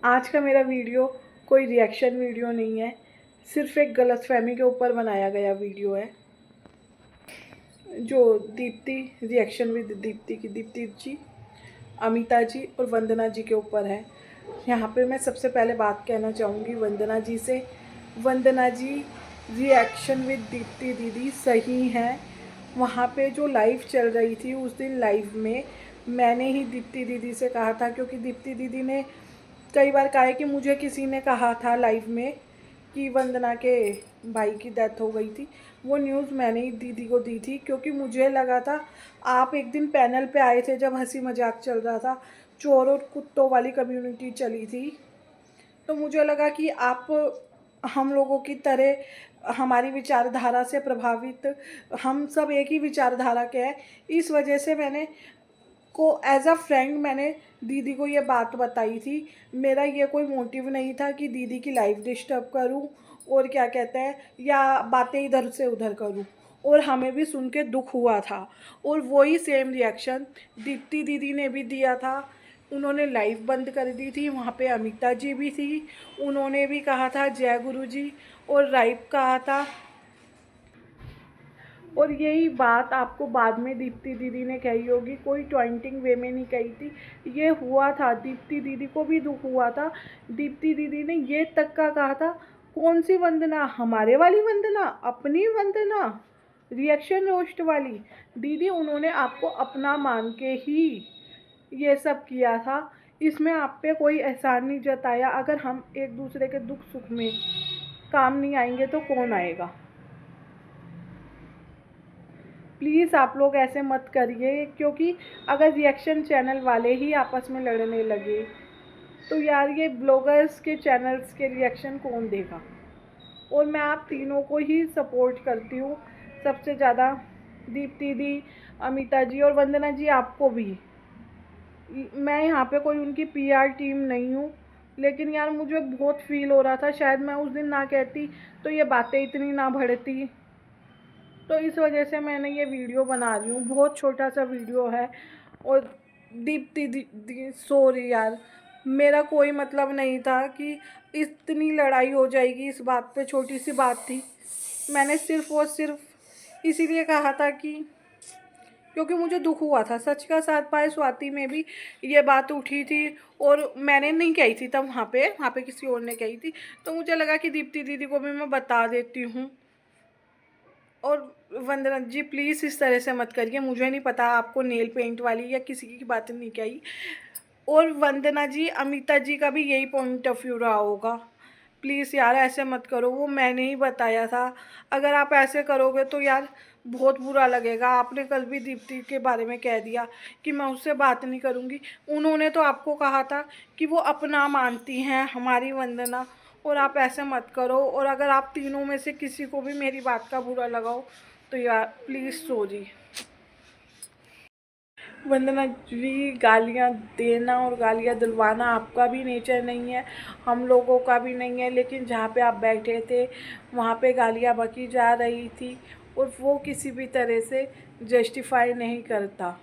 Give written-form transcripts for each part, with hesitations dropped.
आज का मेरा वीडियो कोई रिएक्शन वीडियो नहीं है, सिर्फ एक गलतफहमी के ऊपर बनाया गया वीडियो है जो दीप्ति रिएक्शन विद दीप्ति की दीप्ति जी, अमिता जी और वंदना जी के ऊपर है। यहाँ पे मैं सबसे पहले बात कहना चाहूँगी वंदना जी से। वंदना जी, रिएक्शन विद दीप्ति दीदी सही हैं। वहाँ पे जो लाइव चल रही थी उस दिन लाइव में मैंने ही दीप्ति दीदी से कहा था, क्योंकि दीप्ति दीदी ने कई बार कहा है कि मुझे किसी ने कहा था लाइव में कि वंदना के भाई की डेथ हो गई थी। वो न्यूज़ मैंने ही दीदी को दी थी, क्योंकि मुझे लगा था आप एक दिन पैनल पे आए थे जब हंसी मजाक चल रहा था, चोर और कुत्तों वाली कम्युनिटी चली थी, तो मुझे लगा कि आप हम लोगों की तरह हमारी विचारधारा से प्रभावित, हम सब एक ही विचारधारा के हैं। इस वजह से मैंने को एज अ फ्रेंड मैंने दीदी को ये बात बताई थी। मेरा ये कोई मोटिव नहीं था कि दीदी की लाइफ डिस्टर्ब करूं और क्या कहते हैं या बातें इधर से उधर करूं, और हमें भी सुन के दुख हुआ था। और वही सेम रिएक्शन दीप्ति दीदी ने भी दिया था। उन्होंने लाइव बंद कर दी थी, वहाँ पे अमिता जी भी थी, उन्होंने भी कहा था जय गुरु जी और राइप कहा था। और यही बात आपको बाद में दीप्ति दीदी ने कही होगी, कोई टॉइंटिंग वे में नहीं कही थी। ये हुआ था, दीप्ति दीदी को भी दुख हुआ था। दीप्ति दीदी ने ये तक का कहा था, कौन सी वंदना, हमारे वाली वंदना, अपनी वंदना, रिएक्शन रोस्ट वाली दीदी। उन्होंने आपको अपना मान के ही ये सब किया था, इसमें आप पे कोई एहसान नहीं जताया। अगर हम एक दूसरे के दुख सुख में काम नहीं आएंगे तो कौन आएगा। प्लीज़ आप लोग ऐसे मत करिए, क्योंकि अगर रिएक्शन चैनल वाले ही आपस में लड़ने लगे तो यार ये ब्लॉगर्स के चैनल्स के रिएक्शन कौन देगा। और मैं आप तीनों को ही सपोर्ट करती हूँ सबसे ज़्यादा, दीप्ति दी, अमिता जी और वंदना जी आपको भी। मैं यहाँ पे कोई उनकी पीआर टीम नहीं हूँ, लेकिन यार मुझे बहुत फील हो रहा था, शायद मैं उस दिन ना कहती तो ये बातें इतनी ना बढ़ती। तो इस वजह से मैंने ये वीडियो बना रही हूँ, बहुत छोटा सा वीडियो है। और दीप्ति दी सॉरी यार, मेरा कोई मतलब नहीं था कि इतनी लड़ाई हो जाएगी इस बात पे, छोटी सी बात थी। मैंने सिर्फ और सिर्फ इसीलिए कहा था कि क्योंकि मुझे दुख हुआ था। सच का साथ पाए स्वाति में भी ये बात उठी थी और मैंने नहीं कही थी तब, वहाँ पे किसी और ने कही थी, तो मुझे लगा कि दीप्ति दीदी को भी मैं बता देती हूँ। और वंदना जी प्लीज़ इस तरह से मत करिए, मुझे नहीं पता आपको नेल पेंट वाली या किसी की बातें नहीं कही। और वंदना जी, अमिता जी का भी यही पॉइंट ऑफ व्यू रहा होगा। प्लीज़ यार ऐसे मत करो, वो मैंने ही बताया था। अगर आप ऐसे करोगे तो यार बहुत बुरा लगेगा। आपने कल भी दीप्ति के बारे में कह दिया कि मैं उससे बात नहीं करूँगी। उन्होंने तो आपको कहा था कि वो अपना मानती हैं हमारी वंदना, और आप ऐसे मत करो। और अगर आप तीनों में से किसी को भी मेरी बात का बुरा लगाओ तो यार प्लीज़ सॉरी। वंदना जी, गालियाँ देना और गालियाँ दिलवाना आपका भी नेचर नहीं है, हम लोगों का भी नहीं है। लेकिन जहाँ पे आप बैठे थे वहाँ पे गालियाँ बकी जा रही थी और वो किसी भी तरह से जस्टिफाई नहीं करता।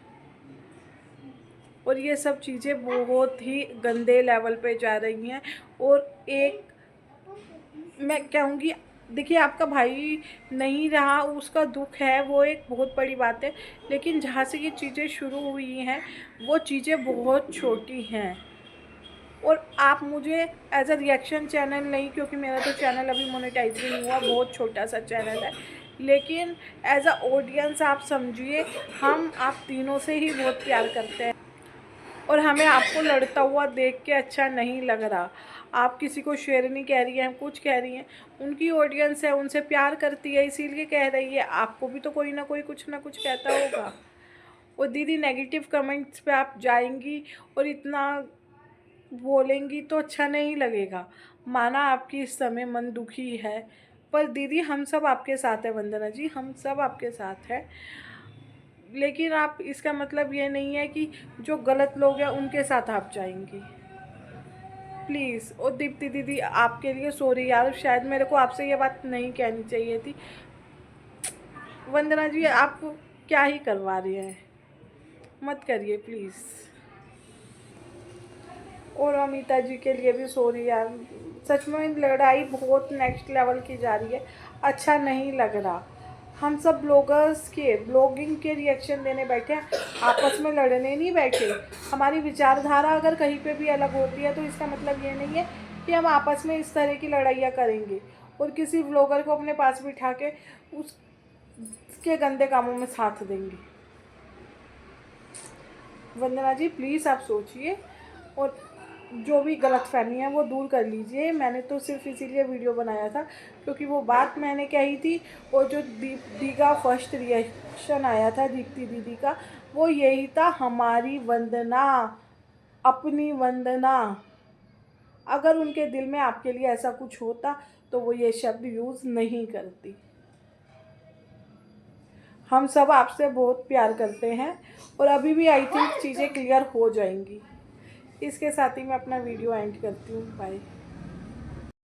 और ये सब चीज़ें बहुत ही गंदे लेवल पे जा रही हैं। और एक मैं कहूँगी, देखिए आपका भाई नहीं रहा, उसका दुख है, वो एक बहुत बड़ी बात है। लेकिन जहाँ से ये चीज़ें शुरू हुई हैं वो चीज़ें बहुत छोटी हैं। और आप मुझे एज अ रिएक्शन चैनल नहीं, क्योंकि मेरा तो चैनल अभी मोनेटाइज भी नहीं हुआ, बहुत छोटा सा चैनल है, लेकिन एज अ ऑडियंस आप समझिए, हम आप तीनों से ही बहुत प्यार करते हैं और हमें आपको लड़ता हुआ देख के अच्छा नहीं लग रहा। आप किसी को शेर नहीं कह रही हैं, कुछ कह रही हैं, उनकी ऑडियंस है, उनसे प्यार करती है इसीलिए कह रही है। आपको भी तो कोई ना कोई कुछ ना कुछ कहता होगा। और दीदी नेगेटिव कमेंट्स पे आप जाएंगी और इतना बोलेंगी तो अच्छा नहीं लगेगा। माना आपकी इस समय मन दुखी है, पर दीदी हम सब आपके साथ हैं। वंदना जी, हम सब आपके साथ हैं। लेकिन आप, इसका मतलब ये नहीं है कि जो गलत लोग हैं उनके साथ आप जाएंगी। प्लीज़। और दीप्ति दीदी आपके लिए सॉरी यार, शायद मेरे को आपसे ये बात नहीं कहनी चाहिए थी। वंदना जी आप क्या ही करवा रही हैं, मत करिए प्लीज़। और ममिता जी के लिए भी सॉरी यार, सच में लड़ाई बहुत नेक्स्ट लेवल की जा रही है, अच्छा नहीं लग रहा। हम सब ब्लॉगर्स के ब्लॉगिंग के रिएक्शन देने बैठे हैं, आपस में लड़ने नहीं बैठे। हमारी विचारधारा अगर कहीं पे भी अलग होती है तो इसका मतलब ये नहीं है कि हम आपस में इस तरह की लड़ाइयाँ करेंगे और किसी ब्लॉगर को अपने पास बिठा के उसके गंदे कामों में साथ देंगे। वंदना जी प्लीज़ आप सोचिए और जो भी गलतफहमी है वो दूर कर लीजिए। मैंने तो सिर्फ इसीलिए वीडियो बनाया था क्योंकि वो बात मैंने कही थी, और जो दीप्ति का फर्स्ट रिएक्शन आया था दीप्ति दीदी का, वो यही था, हमारी वंदना, अपनी वंदना। अगर उनके दिल में आपके लिए ऐसा कुछ होता तो वो ये शब्द यूज़ नहीं करती। हम सब आपसे बहुत प्यार करते हैं और अभी भी आई थिंक चीज़ें क्लियर हो जाएंगी। इसके साथ ही मैं अपना वीडियो एंड करती हूँ। बाय।